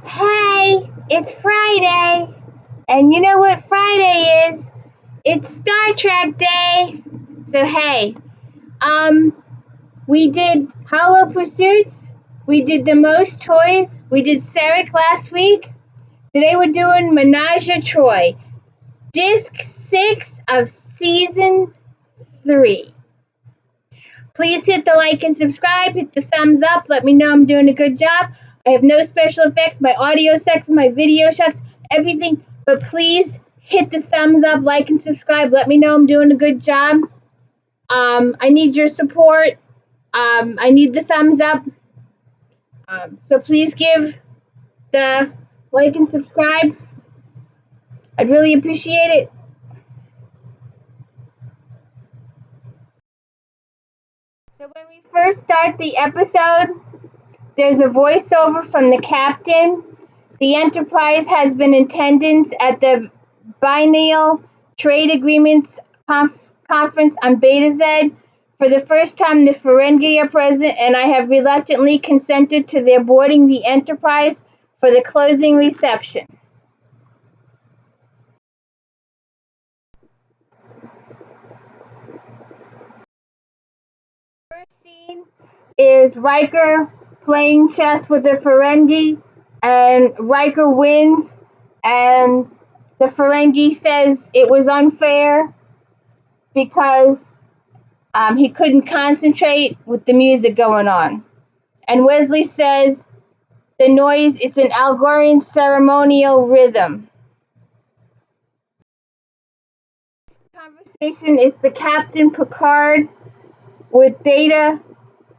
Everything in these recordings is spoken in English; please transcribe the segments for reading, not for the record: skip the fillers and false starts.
Hey, it's Friday. And you know what Friday is? It's Star Trek Day. So hey, um, we did Hollow Pursuits. We did The Most Toys. We did Sarek last week. Today we're doing Menage a Troi, Disc 6 of Season 3. Please hit the like and subscribe, hit the thumbs up, let me know I'm doing a good job. I have no special effects, my audio sucks, my video sucks, everything, but please hit the thumbs up, like and subscribe, let me know I'm doing a good job. I need your support. I need the thumbs up. So please give the like and subscribe. I'd really appreciate it. So when we first start the episode, there's a voiceover from the captain. The Enterprise has been in attendance at the Biennial Trade Agreements Conference on Beta Z. For the first time, the Ferengi are present, and I have reluctantly consented to their boarding the Enterprise for the closing reception. First scene is Riker playing chess with the Ferengi, and Riker wins, and the Ferengi says it was unfair because he couldn't concentrate with the music going on. And Wesley says the noise, it's an Algorian ceremonial rhythm. Conversation is the Captain Picard with Data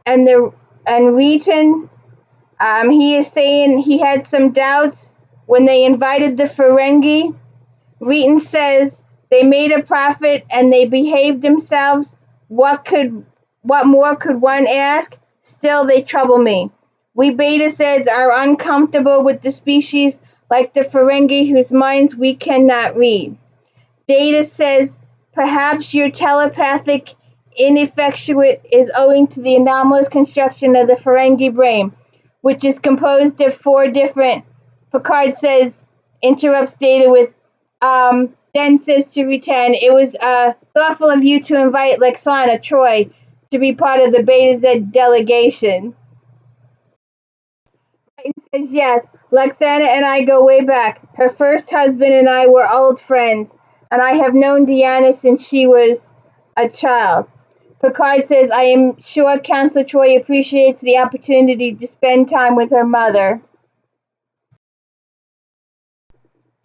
and Reeton. He is saying he had some doubts when they invited the Ferengi. Reeton says they made a profit and they behaved themselves. What more could one ask? Still, they trouble me. We Beta Zeds are uncomfortable with the species like the Ferengi whose minds we cannot read. Data says perhaps your telepathic ineffectuate is owing to the anomalous construction of the Ferengi brain, which is composed of 4 different. Picard says, interrupts Data with, then says to Reeton, it was thoughtful of you to invite Lexana Troi to be part of the Beta Z delegation. Titan says yes. Lexana and I go way back. Her first husband and I were old friends, and I have known Deanna since she was a child. Picard says, I am sure Council Troi appreciates the opportunity to spend time with her mother.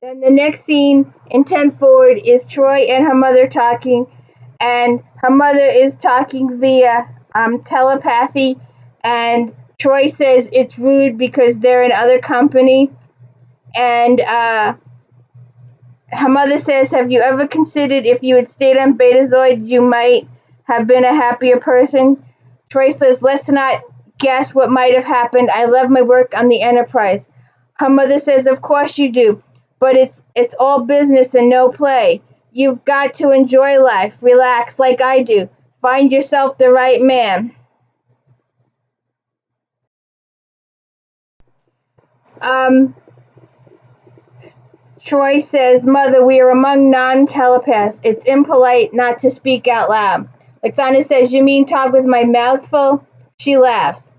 Then the next scene in 10 Forward is Troi and her mother talking, and her mother is talking via telepathy, and Troi says it's rude because they're in other company, and her mother says, have you ever considered if you had stayed on Betazoid, you might have been a happier person? Troi says, let's not guess what might have happened. I love my work on the Enterprise. Her mother says, of course you do, but it's all business and no play. You've got to enjoy life, relax like I do. Find yourself the right man. Troi says, Mother, we are among non-telepaths. It's impolite not to speak out loud. Lexana says, you mean talk with my mouth full? She laughs.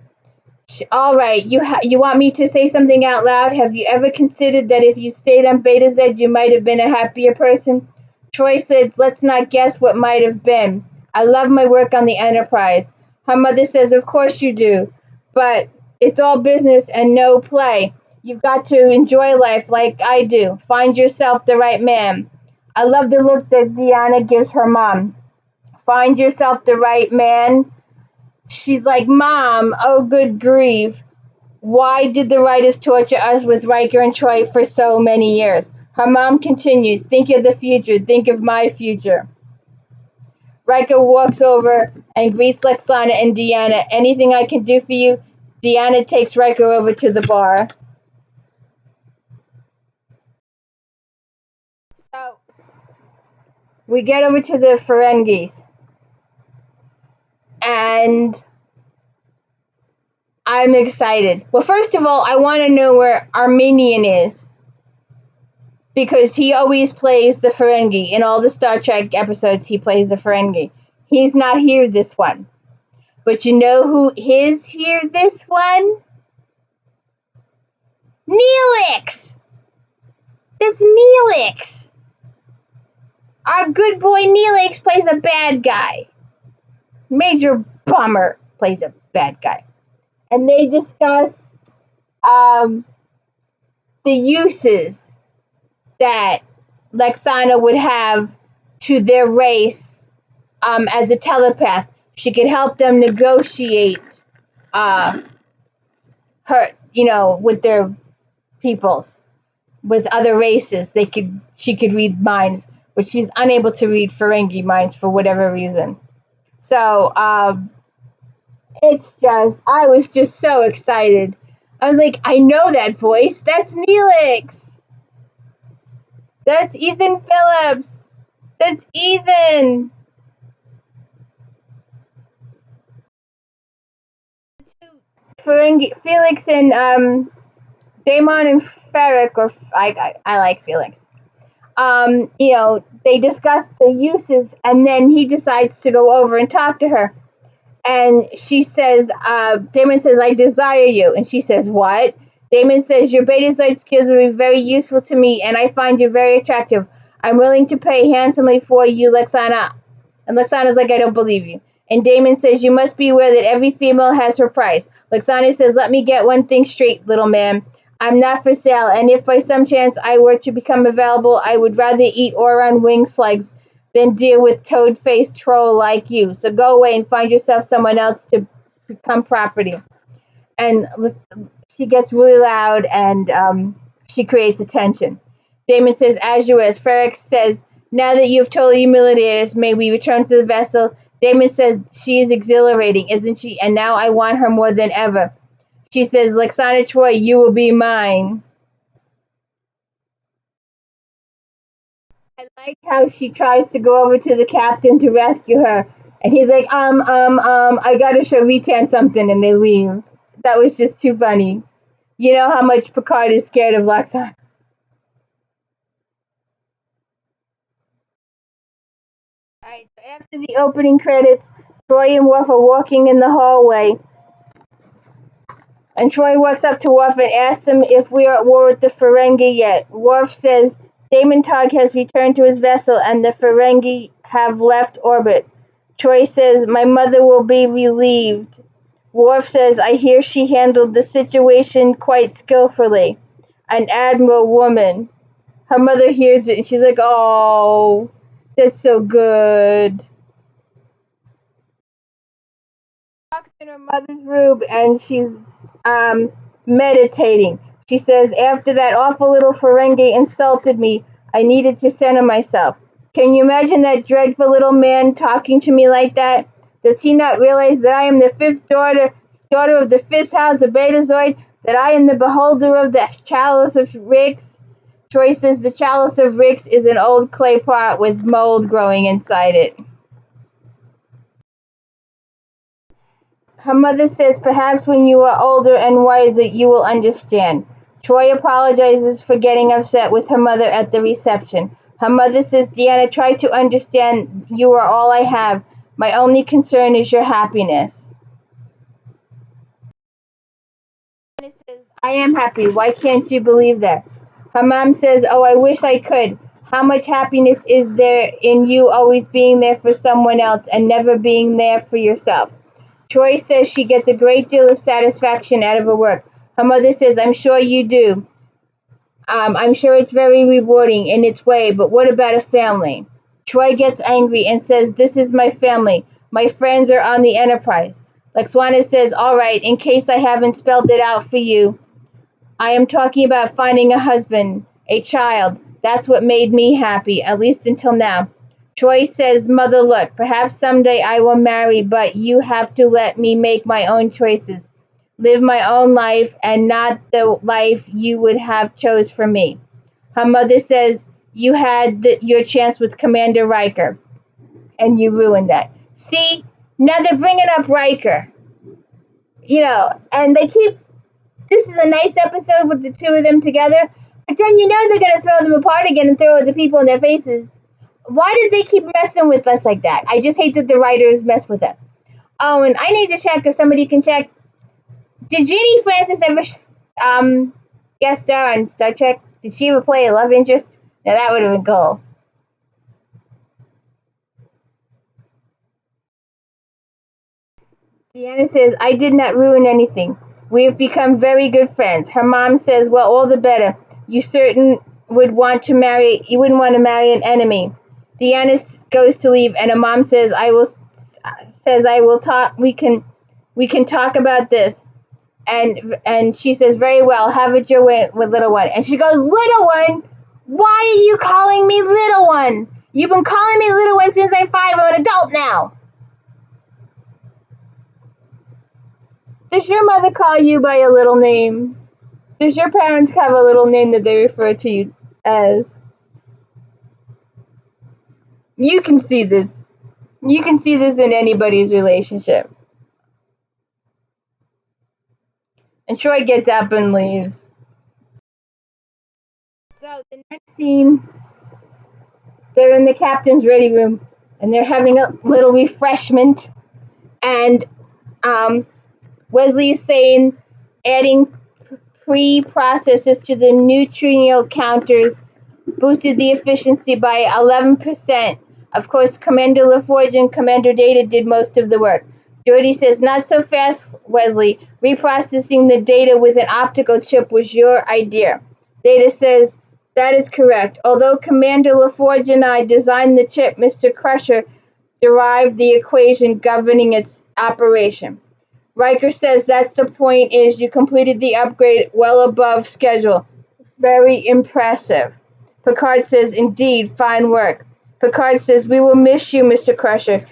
All right, you want me to say something out loud? Have you ever considered that if you stayed on Beta Z, you might have been a happier person? Troi says, let's not guess what might have been. I love my work on the Enterprise. Her mother says, of course you do, but it's all business and no play. You've got to enjoy life like I do. Find yourself the right man. I love the look that Deanna gives her mom. Find yourself the right man. She's like, Mom, oh good grief. Why did the writers torture us with Riker and Troi for so many years? Her mom continues, think of the future, think of my future. Riker walks over and greets Lexana and Deanna. Anything I can do for you? Deanna takes Riker over to the bar. So we get over to the Ferengis. And I'm excited. Well, first of all, I want to know where Arminian is, because he always plays the Ferengi. In all the Star Trek episodes, he plays the Ferengi. He's not here this one. But you know who is here this one? Neelix! That's Neelix! Our good boy Neelix plays a bad guy. Major Bummer plays a bad guy. And they discuss the uses that Lexana would have to their race as a telepath. She could help them negotiate her, with their peoples, with other races. She could read minds, but she's unable to read Ferengi minds for whatever reason. So I was just so excited. I was like, I know that voice. That's Neelix. That's Ethan Phillips. That's Ethan. Ferengi, Felix and Damon and Ferric, or I like Felix. They discuss the uses, and then he decides to go over and talk to her. And she says, Damon says, I desire you. And she says, what? Damon says, your Betazoid skills will be very useful to me, and I find you very attractive. I'm willing to pay handsomely for you, Lexana. And Lexana's like, I don't believe you. And Damon says, you must be aware that every female has her price. Lexana says, let me get one thing straight, little man. I'm not for sale, and if by some chance I were to become available, I would rather eat Oron wing slugs than deal with toad-faced troll like you. So go away and find yourself someone else to become property. And she gets really loud, and she creates attention. Damon says, as you wish. Ferric says, now that you've totally humiliated us, may we return to the vessel? Damon says, she is exhilarating, isn't she? And now I want her more than ever. She says, Lexana Troi, you will be mine. I like how she tries to go over to the captain to rescue her. And he's like, I gotta show Retan something, and they leave. That was just too funny. You know how much Picard is scared of Lexana. Alright, so after the opening credits, Troi and Worf are walking in the hallway. And Troi walks up to Worf and asks him if we are at war with the Ferengi yet. Worf says Damon Tog has returned to his vessel and the Ferengi have left orbit. Troi says, my mother will be relieved. Worf says, I hear she handled the situation quite skillfully. An admirable woman. Her mother hears it and she's like, oh, that's so good. She walks in her mother's room and she's meditating. She says, after that awful little Ferengi insulted me, I needed to center myself. Can you imagine that dreadful little man talking to me like that? Does he not realize that I am the fifth daughter of the fifth house of Betazoid, that I am the beholder of the chalice of Rix? Troi says the chalice of Rix is an old clay pot with mold growing inside it. Her mother says, perhaps when you are older and wiser, you will understand. Troi apologizes for getting upset with her mother at the reception. Her mother says, Deanna, try to understand. You are all I have. My only concern is your happiness. Deanna says, I am happy. Why can't you believe that? Her mom says, oh, I wish I could. How much happiness is there in you always being there for someone else and never being there for yourself? Troi says she gets a great deal of satisfaction out of her work. Her mother says, I'm sure you do. I'm sure it's very rewarding in its way, but what about a family? Troi gets angry and says, this is my family. My friends are on the Enterprise. Lexana says, all right, in case I haven't spelled it out for you, I am talking about finding a husband, a child. That's what made me happy, at least until now. Troi says, Mother, look, perhaps someday I will marry, but you have to let me make my own choices. Live my own life and not the life you would have chose for me. Her mother says, you had your chance with Commander Riker, and you ruined that. See, now they're bringing up Riker. and this is a nice episode with the two of them together, but then they're going to throw them apart again and throw the people in their faces. Why did they keep messing with us like that? I just hate that the writers mess with us. Oh, and I need to check if somebody can check. Did Jeannie Francis ever guest star on Star Trek? Did she ever play a love interest? Now that would have been cool. Deanna says, I did not ruin anything. We have become very good friends. Her mom says, well, all the better. You wouldn't want to marry an enemy. Deanna goes to leave, and her mom says, I will talk. We can talk about this. And she says, very well, have it your way with little one. And she goes, little one? Why are you calling me little one? You've been calling me little one since I'm 5. I'm an adult now. Does your mother call you by a little name? Does your parents have a little name that they refer to you as? You can see this. You can see this in anybody's relationship. And Troy gets up and leaves. So the next scene, they're in the captain's ready room, and they're having a little refreshment. And Wesley is saying adding pre-processors to the neutrino counters boosted the efficiency by 11%. Of course, Commander LaForge and Commander Data did most of the work. Geordi says, not so fast, Wesley. Reprocessing the data with an optical chip was your idea. Data says, that is correct. Although Commander LaForge and I designed the chip, Mr. Crusher derived the equation governing its operation. Riker says, that's the point, is you completed the upgrade well above schedule. Very impressive. Picard says, indeed, fine work. Picard says, we will miss you, Mr. Crusher.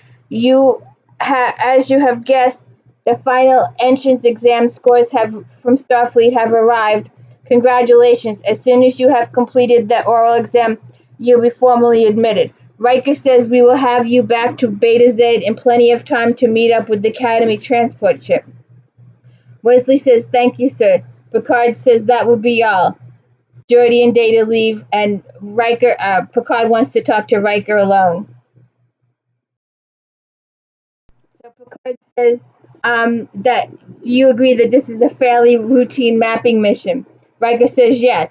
As you have guessed, the final entrance exam scores from Starfleet have arrived. Congratulations. As soon as you have completed the oral exam, you'll be formally admitted. Riker says we will have you back to Beta Z in plenty of time to meet up with the Academy transport ship. Wesley says, thank you, sir. Picard says that will be all. Geordi and Data leave, and Picard wants to talk to Riker alone. So Picard says, do you agree that this is a fairly routine mapping mission? Riker says yes.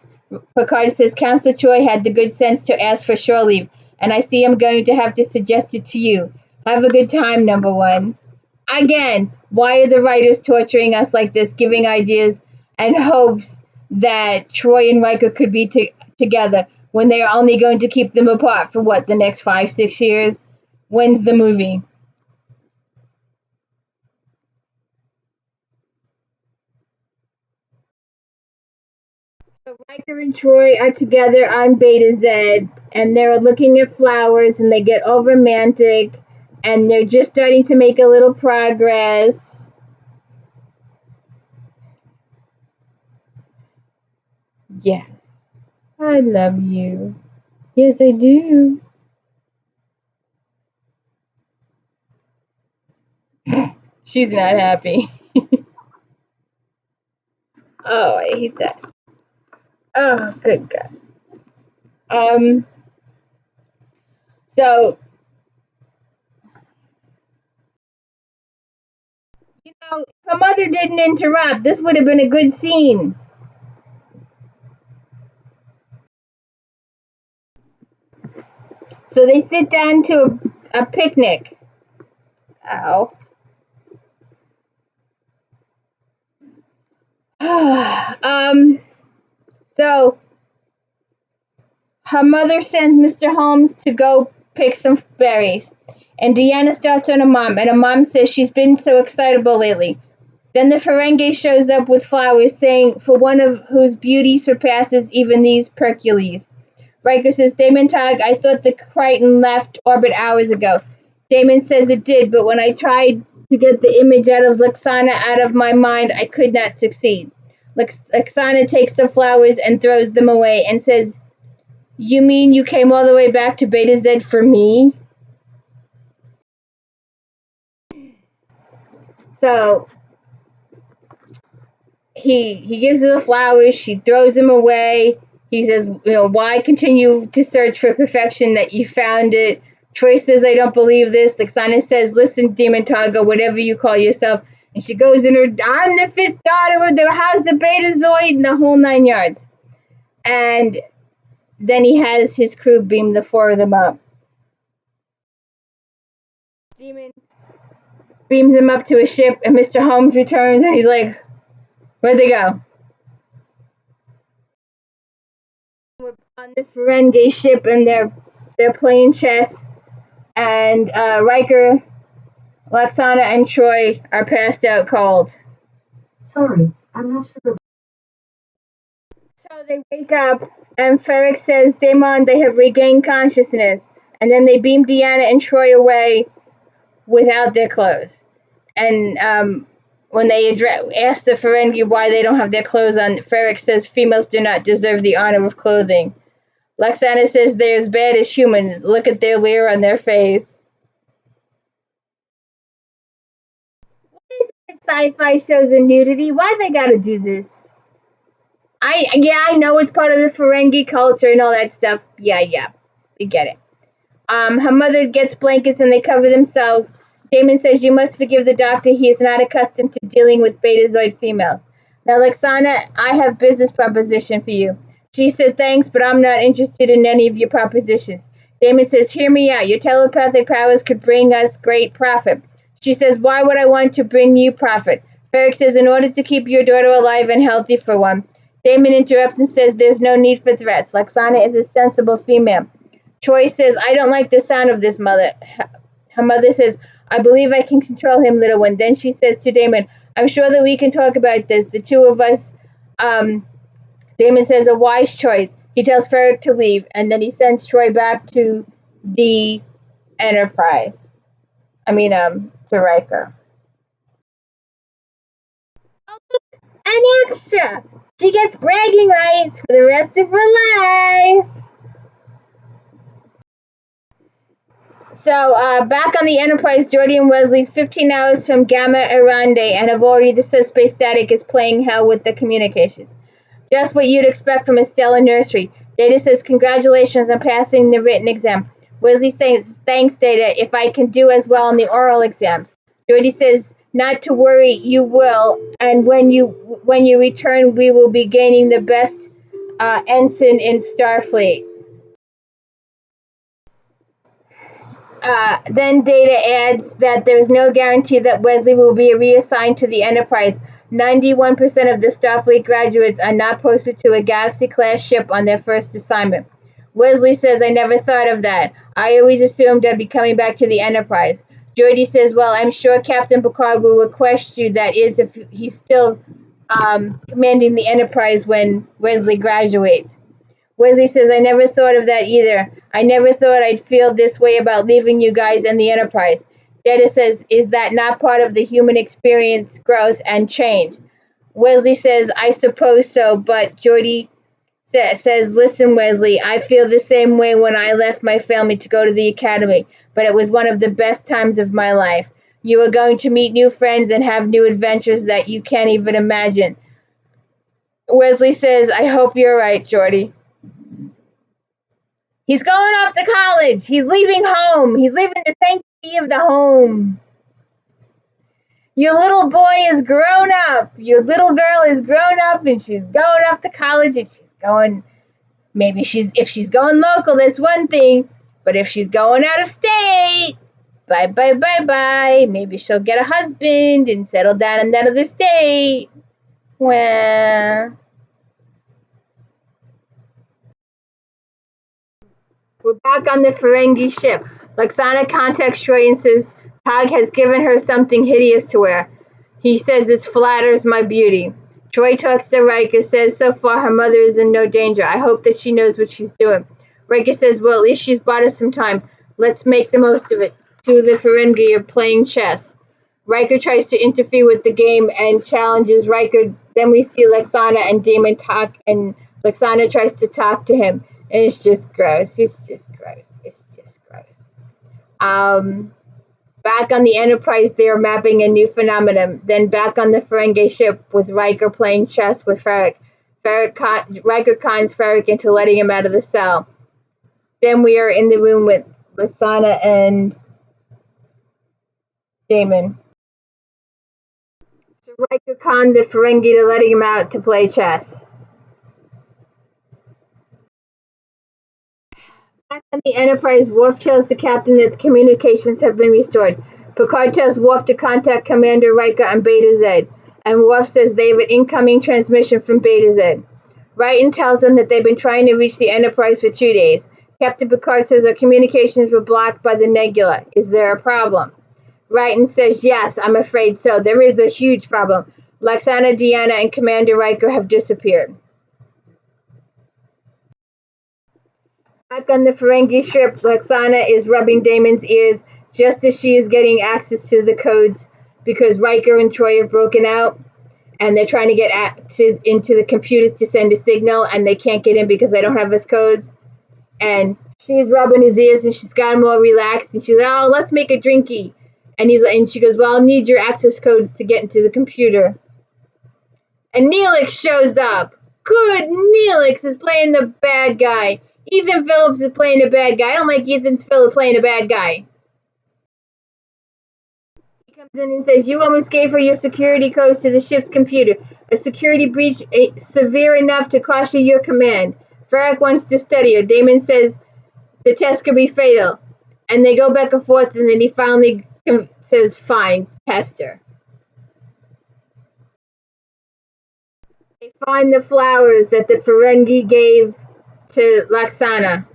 Picard says, Counselor Troy had the good sense to ask for shore leave, and I see I'm going to have to suggest it to you. Have a good time, number one. Again, why are the writers torturing us like this, giving ideas and hopes that Troy and Riker could be together when they are only going to keep them apart for the next 5-6 years? When's the movie? So Riker and Troy are together on Beta Z, and they're looking at flowers, and they get all romantic, and they're just starting to make a little progress. Yes, I love you. Yes, I do. She's not happy. Oh, I hate that. Oh, good God. So, if her mother didn't interrupt, this would have been a good scene. So they sit down to a picnic. Ow. So her mother sends Mr. Holmes to go pick some berries. And Deanna starts on her mom, and her mom says she's been so excitable lately. Then the ferengi shows up with flowers, saying, for one of whose beauty surpasses even these Hercules. Riker says, Damon Tag, I thought the Crichton left orbit hours ago. Damon says it did, but when I tried to get the image of Lexana out of my mind, I could not succeed. Lexana takes the flowers and throws them away and says, you mean you came all the way back to Beta Z for me? So he gives her the flowers. She throws them away. He says, why continue to search for perfection that you found it? Troy says, I don't believe this. Lexana says, listen, Demon Tonga, whatever you call yourself. And she goes in her, I'm the fifth daughter of the House of Betazoid, and the whole 9 yards. And then he has his crew beam the 4 of them up. Demon beams them up to a ship, and Mr. Holmes returns, and he's like, where'd they go? We're on the ferengi ship, and they're playing chess, and Riker, Lwaxana, and Troy are passed out cold. Sorry, I'm not sure. So they wake up, and Ferric says, Damon, they have regained consciousness. And then they beam Deanna and Troy away without their clothes. And when they ask the Ferengi why they don't have their clothes on, Ferric says females do not deserve the honor of clothing. Lwaxana says they're as bad as humans. Look at their leer on their face. What is it, sci-fi shows and nudity? Why they gotta do this? I know it's part of the Ferengi culture and all that stuff. Yeah, we get it. Her mother gets blankets and they cover themselves. Damon says, you must forgive the doctor. He is not accustomed to dealing with Betazoid females. Now, Lwaxana, I have business proposition for you. She said, thanks, but I'm not interested in any of your propositions. Damon says, hear me out. Your telepathic powers could bring us great profit. She says, why would I want to bring you profit? Ferric says, in order to keep your daughter alive and healthy for one. Damon interrupts and says, there's no need for threats. Lwaxana is a sensible female. Troy says, I don't like the sound of this, mother. Her mother says, I believe I can control him, little one. Then she says to Damon, I'm sure that we can talk about this. The two of us, Damon says, a wise choice. He tells Ferric to leave, and then he sends Troy back to the Enterprise. To Riker. An extra! She gets bragging rights for the rest of her life. So, back on the Enterprise, Geordi and Wesley's 15 hours from Gamma Arande, and have already the subspace static is playing hell with the communications. Just what you'd expect from a stellar nursery. Data says, congratulations on passing the written exam. Wesley says, thanks, Data, if I can do as well on the oral exams. Geordi says, not to worry, you will, and when you return, we will be gaining the best ensign in Starfleet. Then Data adds that there's no guarantee that Wesley will be reassigned to the Enterprise. 91% of the Starfleet graduates are not posted to a Galaxy-class ship on their first assignment. Wesley says, I never thought of that. I always assumed I'd be coming back to the Enterprise. Geordi says, well, I'm sure Captain Picard will request you, that is, if he's still commanding the Enterprise when Wesley graduates. Wesley says, I never thought of that either. I never thought I'd feel this way about leaving you guys and the Enterprise. Data says, is that not part of the human experience, growth, and change? Wesley says, I suppose so, but Geordi says, listen, Wesley, I feel the same way when I left my family to go to the academy, but it was one of the best times of my life. You are going to meet new friends and have new adventures that you can't even imagine. Wesley says, I hope you're right, Geordi. He's going off to college. He's leaving home. He's leaving the sanctity of the home. Your little boy is grown up. Your little girl is grown up, and she's going off to college, and she's going, if she's going local, that's one thing. But if she's going out of state, bye. Maybe she'll get a husband and settle down in that other state. Well, we're back on the Ferengi ship. Lwaxana contacts Troy and says Tog has given her something hideous to wear. He says it flatters my beauty. Troy talks to Riker, says so far her mother is in no danger. I hope that she knows what she's doing. Riker says, well, at least she's bought us some time. Let's make the most of it. Two of the Ferengi are playing chess. Riker tries to interfere with the game and challenges Riker. Then we see Lwaxana and Damon talk, and Lwaxana tries to talk to him. And it's just gross. It's just gross. Back on the Enterprise, they are mapping a new phenomenon. Then back on the Ferengi ship with Riker playing chess with Ferric. Riker cons Ferric into letting him out of the cell. Then we are in the room with Lysana and Damon. So Riker conned the Ferengi to letting him out to play chess. Back on the Enterprise, Worf tells the captain that the communications have been restored. Picard tells Worf to contact Commander Riker on Beta Z, and Worf says they have an incoming transmission from Beta Z. Riken tells them that they've been trying to reach the Enterprise for 2 days. Captain Picard says our communications were blocked by the nebula. Is there a problem? Riken says, yes, I'm afraid so. There is a huge problem. Lwaxana, Deanna, and Commander Riker have disappeared. Back on the Ferengi ship, Lwaxana is rubbing Damon's ears just as she is getting access to the codes because Riker and Troi have broken out and they're trying to get into the computers to send a signal and they can't get in because they don't have his codes. And she's rubbing his ears and she's gotten more relaxed and she's like, oh, let's make a drinky. And she goes, well, I'll need your access codes to get into the computer. And Neelix shows up. Good, Neelix is playing the bad guy. Ethan Phillips is playing a bad guy. I don't like Ethan Phillips playing a bad guy. He comes in and says, you almost gave her your security codes to the ship's computer. A security breach severe enough to cost you your command. Ferric wants to study her. Damon says the test could be fatal. And they go back and forth, and then he finally says, fine, test her. They find the flowers that the Ferengi gave to Lwaxana.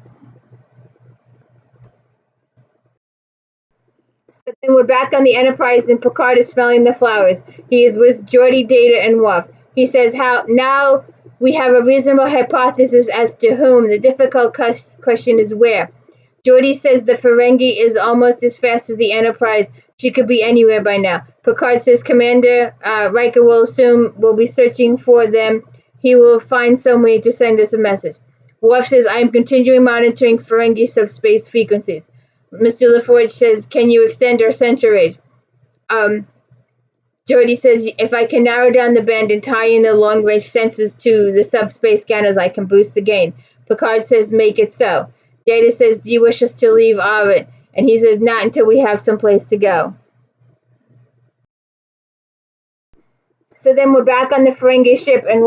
So then we're back on the Enterprise and Picard is smelling the flowers. He is with Geordi, Data, and Worf. He says, "How now we have a reasonable hypothesis as to whom. The difficult question is where." Geordi says the Ferengi is almost as fast as the Enterprise. She could be anywhere by now. Picard says Commander Riker will assume we'll be searching for them. He will find some way to send us a message. Worf says, I am continuing monitoring Ferengi subspace frequencies. Mr. LaForge says, can you extend our sensor range? Geordi says, if I can narrow down the band and tie in the long-range sensors to the subspace scanners, I can boost the gain. Picard says, make it so. Data says, do you wish us to leave orbit? And he says, not until we have some place to go. So then we're back on the Ferengi ship, and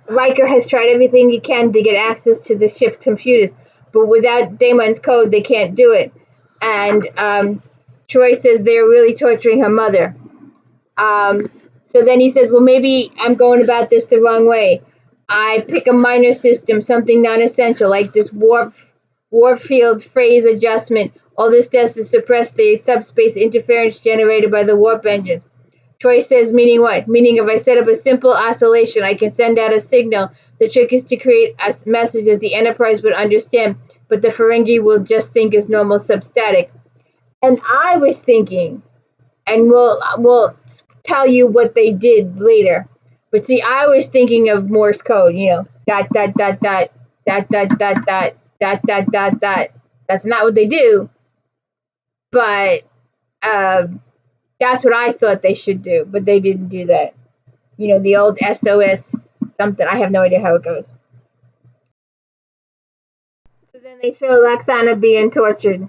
Riker has tried everything he can to get access to the ship's computers, but without Damon's code, they can't do it. And Troi says they're really torturing her mother. So then he says, well, maybe I'm going about this the wrong way. I pick a minor system, something non-essential, like this warp field phase adjustment. All this does is suppress the subspace interference generated by the warp engines. Troi says, meaning what? Meaning if I set up a simple oscillation, I can send out a signal. The trick is to create a message that the Enterprise would understand, but the Ferengi will just think is normal substatic. And I was thinking, and we'll tell you what they did later. But see, I was thinking of Morse code, dot, dot, dot, dot, dot, dot, dot, dot, dot, dot, dot, dot. That's not what they do. But that's what I thought they should do, but they didn't do that. The old SOS something. I have no idea how it goes. So then they show Lwaxana being tortured.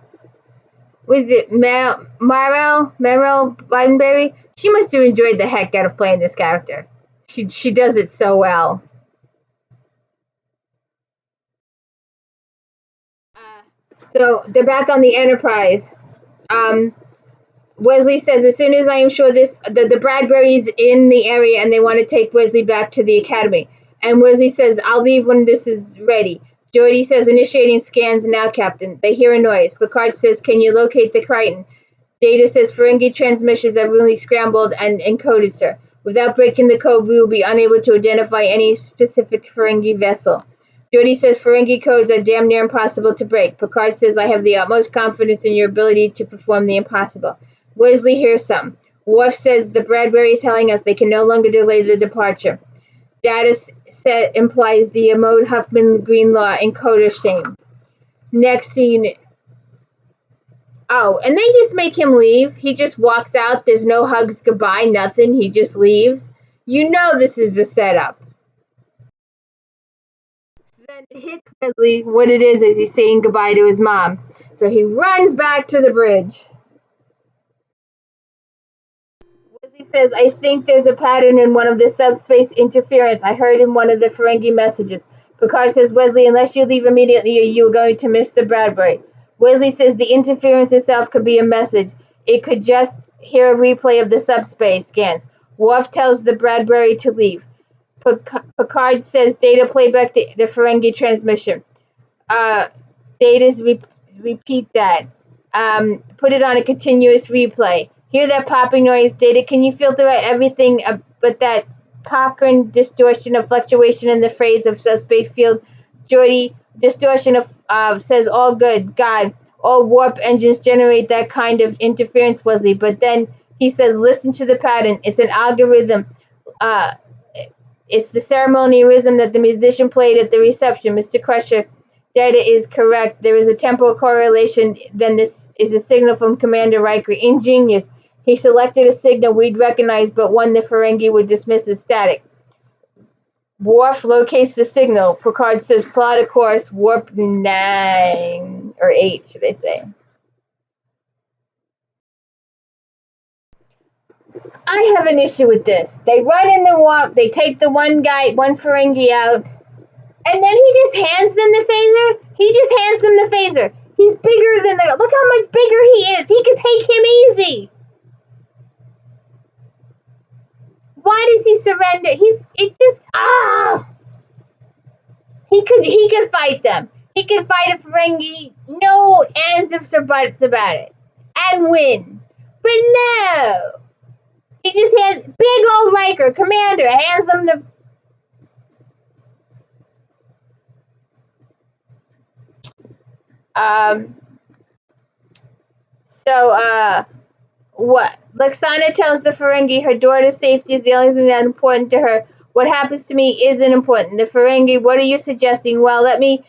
Was it Meryl Bidenberry? She must have enjoyed the heck out of playing this character. She does it so well. So they're back on the Enterprise. Wesley says, as soon as I am sure the Bradbury's in the area and they want to take Wesley back to the academy. And Wesley says, I'll leave when this is ready. Geordi says, initiating scans now, Captain. They hear a noise. Picard says, can you locate the Crichton? Data says, Ferengi transmissions are really scrambled and encoded, sir. Without breaking the code, we will be unable to identify any specific Ferengi vessel. Geordi says, Ferengi codes are damn near impossible to break. Picard says, I have the utmost confidence in your ability to perform the impossible. Wesley hears some. Worf says the Bradbury is telling us they can no longer delay the departure. Data implies the Amode Huffman Greenlaw encoder shame. Next scene, Oh, and they just make him leave. He just walks out. There's no hugs, goodbye, nothing. He just leaves. You know this is the setup. So then it hits Wesley what it is he's saying goodbye to his mom. So he runs back to the bridge. Wesley says, I think there's a pattern in one of the subspace interference I heard in one of the Ferengi messages. Picard says, Wesley, unless you leave immediately, you're going to miss the Bradbury. Wesley says the interference itself could be a message. It could just hear a replay of the subspace scans. Worf tells the Bradbury to leave. Picard says Data play back the Ferengi transmission. Data's repeat that. Put it on a continuous replay. Hear that popping noise, Data. Can you filter out everything but that Cochrane distortion of fluctuation in the phase of subspace field? Geordi, distortion of says all good. God, all warp engines generate that kind of interference, Wesley. But then he says, listen to the pattern. It's an algorithm. Uh, it's the ceremonial rhythm that the musician played at the reception. Mr. Crusher, data is correct. There is a temporal correlation. Then this is a signal from Commander Riker. Ingenious. He selected a signal we'd recognize, but one the Ferengi would dismiss as static. Worf locates the signal. Picard says, plot a course, warp 9, or 8, should I say. I have an issue with this. They run in the warp, they take the one Ferengi out, and then he just hands them the phaser. He just hands them the phaser. He's bigger than the. Look how much bigger he is. He could take him easy. Why does he surrender? He could fight them. He could fight a Ferengi. No ands, ifs, or buts about it, and win. But no, he just hands big old Riker, Commander, hands them the. What? Lexana tells the Ferengi her daughter's safety is the only thing that's important to her. What happens to me isn't important. The Ferengi, what are you suggesting? Well, let me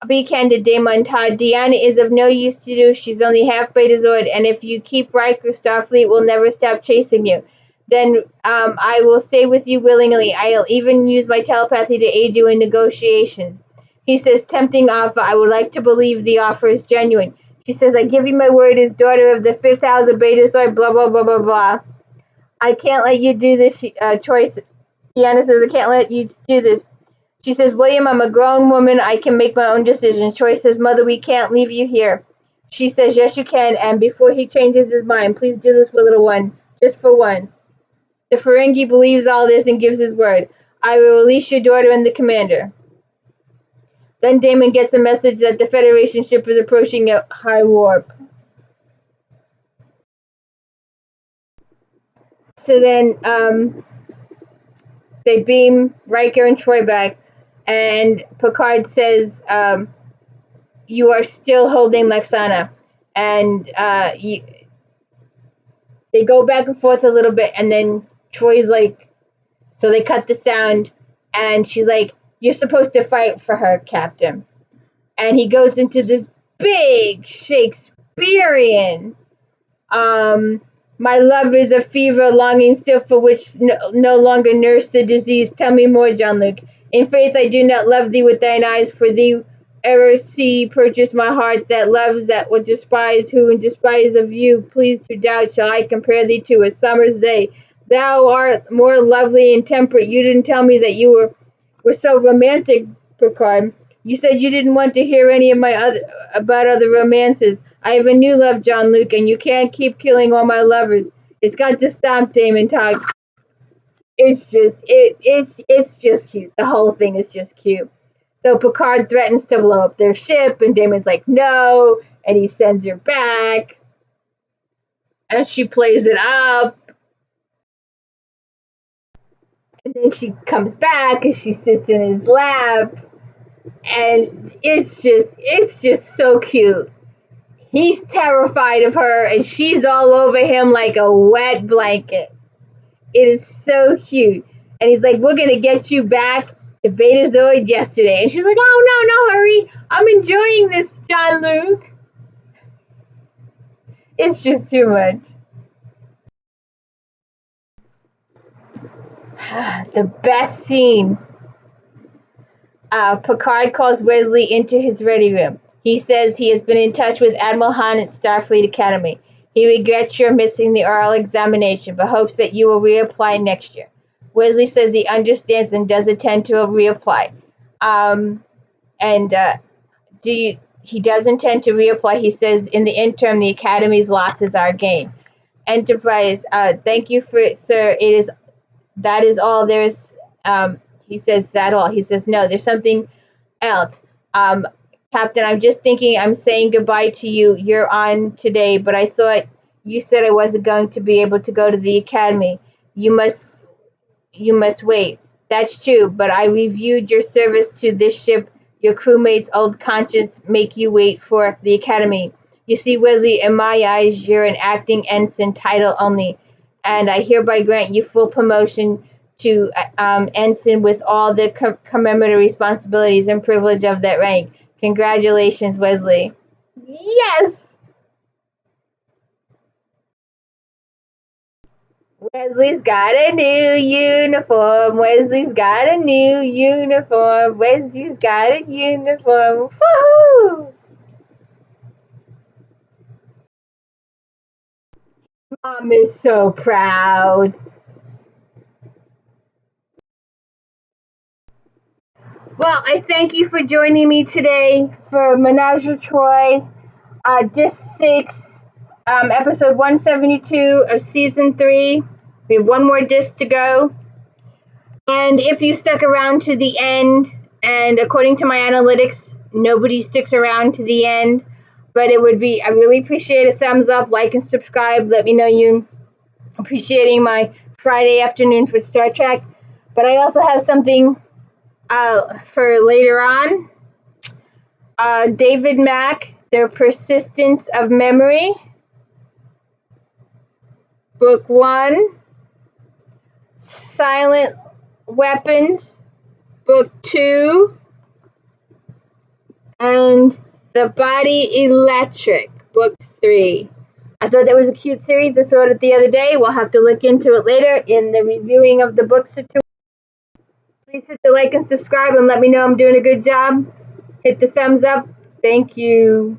be candid, Damon Todd. Deanna is of no use to you. She's only half Betazoid, and if you keep Riker, Starfleet will never stop chasing you. Then I will stay with you willingly. I'll even use my telepathy to aid you in negotiations. He says, tempting offer. I would like to believe the offer is genuine. She says, I give you my word as daughter of the 5th house of Betazoid, blah, blah, blah, blah, blah. I can't let you do this choice. Deanna says, I can't let you do this. She says, William, I'm a grown woman. I can make my own decision. Troy says, Mother, we can't leave you here. She says, yes, you can. And before he changes his mind, please do this with little one, just for once. The Ferengi believes all this and gives his word. I will release your daughter and the commander. Then Damon gets a message that the Federation ship is approaching at high warp. So then they beam Riker and Troy back, and Picard says, you are still holding Lexana. And they go back and forth a little bit, and then Troy's like, so they cut the sound, and she's like, you're supposed to fight for her, Captain. And he goes into this big Shakespearean, my love is a fever, longing still for which no longer nurse the disease. Tell me more, Jean-Luc. In faith I do not love thee with thine eyes, for thee ever see purchase my heart, that loves that would despise, who in despise of you please to doubt, shall I compare thee to a summer's day. Thou art more lovely and temperate. You didn't tell me that you were so romantic, Picard. You said you didn't want to hear any of my about other romances. I have a new love, Jean-Luc, and you can't keep killing all my lovers. It's got to stop, Damon Todd. It's just cute. The whole thing is just cute. So Picard threatens to blow up their ship, and Damon's like, no, and he sends her back, and she plays it up, and then she comes back, and she sits in his lap, and it's just so cute. He's terrified of her, and she's all over him like a wet blanket. It is so cute. And he's like, we're going to get you back to Betazoid yesterday. And she's like, oh, no, hurry. I'm enjoying this, Jean-Luc. It's just too much. The best scene. Picard calls Wesley into his ready room. He says he has been in touch with Admiral Hahn at Starfleet Academy. He regrets your missing the oral examination, but hopes that you will reapply next year. Wesley says he understands and does intend to reapply. And he does intend to reapply. He says, in the interim, the Academy's losses are gain. Enterprise, thank you for it, sir. That is all there's. He says, is that all? He says, no, there's something else. Captain, I'm just thinking I'm saying goodbye to you. You're on today, but I thought you said I wasn't going to be able to go to the Academy. You must wait. That's true, but I reviewed your service to this ship. Your crewmates' old conscience make you wait for the Academy. You see, Wesley, in my eyes, you're an acting ensign title only, and I hereby grant you full promotion to ensign with all the commemorative responsibilities and privilege of that rank. Congratulations, Wesley. Yes! Wesley's got a new uniform. Wesley's got a new uniform. Wesley's got a uniform. Woohoo! Mom is so proud. Well, I thank you for joining me today for Menage a Troi, Disc 6, episode 172 of season 3. We have one more disc to go. And if you stuck around to the end, and according to my analytics, nobody sticks around to the end, but I really appreciate a thumbs up, like, and subscribe. Let me know you appreciating my Friday afternoons with Star Trek. But I also have something for later on. David Mack, The Persistence of Memory, Book 1. Silent Weapons, Book 2. And The Body Electric, Book 3. I thought that was a cute series. I saw it the other day. We'll have to look into it later in the reviewing of the book situation. Please hit the like and subscribe and let me know I'm doing a good job. Hit the thumbs up. Thank you.